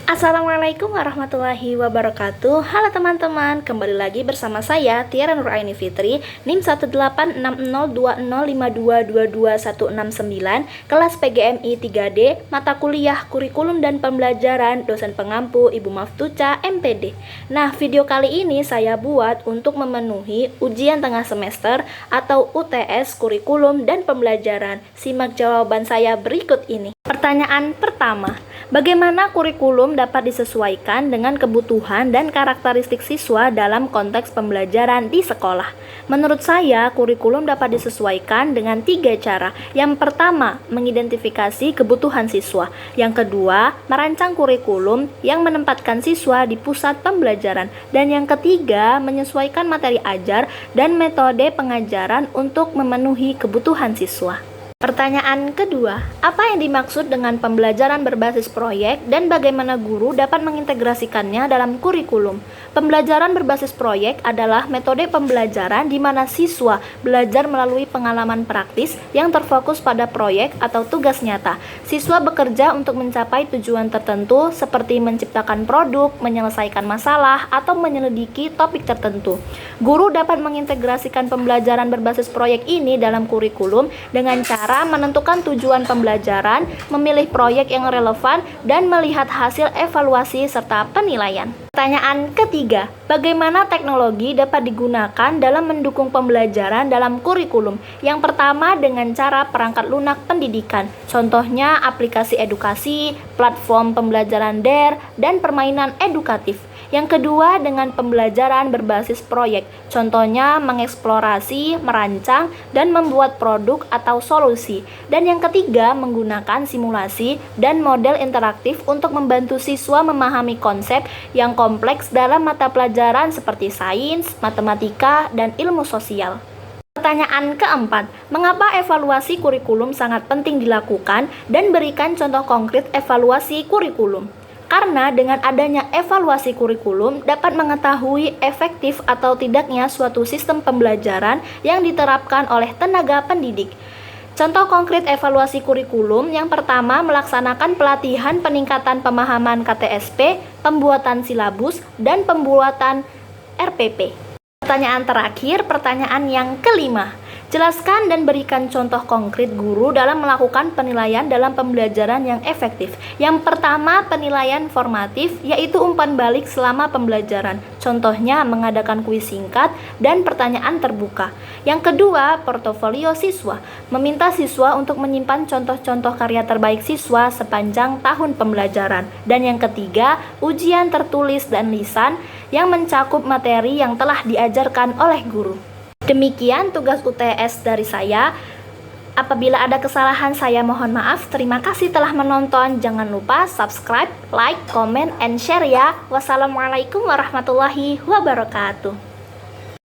Assalamualaikum warahmatullahi wabarakatuh. Halo teman-teman, kembali lagi bersama saya Tiara Nuraini Fitri, NIM 1860205222169, kelas PGMI 3D, mata kuliah Kurikulum dan Pembelajaran, dosen pengampu Ibu Maftuca, MPD. Nah, video kali ini saya buat untuk memenuhi ujian tengah semester atau UTS Kurikulum dan Pembelajaran. Simak jawaban saya berikut ini. Pertanyaan pertama, bagaimana kurikulum dapat disesuaikan dengan kebutuhan dan karakteristik siswa dalam konteks pembelajaran di sekolah? Menurut saya, kurikulum dapat disesuaikan dengan 3 cara. Yang pertama, mengidentifikasi kebutuhan siswa. Yang kedua, merancang kurikulum yang menempatkan siswa di pusat pembelajaran. Dan yang ketiga, menyesuaikan materi ajar dan metode pengajaran untuk memenuhi kebutuhan siswa. Pertanyaan kedua, apa yang dimaksud dengan pembelajaran berbasis proyek dan bagaimana guru dapat mengintegrasikannya dalam kurikulum? Pembelajaran berbasis proyek adalah metode pembelajaran di mana siswa belajar melalui pengalaman praktis yang terfokus pada proyek atau tugas nyata. Siswa bekerja untuk mencapai tujuan tertentu seperti menciptakan produk, menyelesaikan masalah, atau menyelidiki topik tertentu. Guru dapat mengintegrasikan pembelajaran berbasis proyek ini dalam kurikulum dengan cara menentukan tujuan pembelajaran, memilih proyek yang relevan, dan melihat hasil evaluasi serta penilaian. Pertanyaan ketiga, bagaimana teknologi dapat digunakan dalam mendukung pembelajaran dalam kurikulum? Yang pertama dengan cara perangkat lunak pendidikan, contohnya aplikasi edukasi, platform pembelajaran DARE, dan permainan edukatif. Yang kedua dengan pembelajaran berbasis proyek, contohnya mengeksplorasi, merancang, dan membuat produk atau solusi. Dan yang ketiga menggunakan simulasi dan model interaktif untuk membantu siswa memahami konsep yang kompleks dalam mata pelajaran seperti sains, matematika, dan ilmu sosial. Pertanyaan keempat, mengapa evaluasi kurikulum sangat penting dilakukan dan berikan contoh konkret evaluasi kurikulum? Karena dengan adanya evaluasi kurikulum dapat mengetahui efektif atau tidaknya suatu sistem pembelajaran yang diterapkan oleh tenaga pendidik. Contoh konkret evaluasi kurikulum yang pertama melaksanakan pelatihan peningkatan pemahaman KTSP, pembuatan silabus, dan pembuatan RPP. Pertanyaan terakhir, pertanyaan yang kelima. Jelaskan dan berikan contoh konkret guru dalam melakukan penilaian dalam pembelajaran yang efektif. Yang pertama, penilaian formatif, yaitu umpan balik selama pembelajaran. Contohnya, mengadakan kuis singkat dan pertanyaan terbuka. Yang kedua, portofolio siswa. Meminta siswa untuk menyimpan contoh-contoh karya terbaik siswa sepanjang tahun pembelajaran. Dan yang ketiga, ujian tertulis dan lisan yang mencakup materi yang telah diajarkan oleh guru. Demikian tugas UTS dari saya. Apabila ada kesalahan saya mohon maaf. Terima kasih telah menonton. Jangan lupa subscribe, like, comment, and share ya. Wassalamualaikum warahmatullahi wabarakatuh.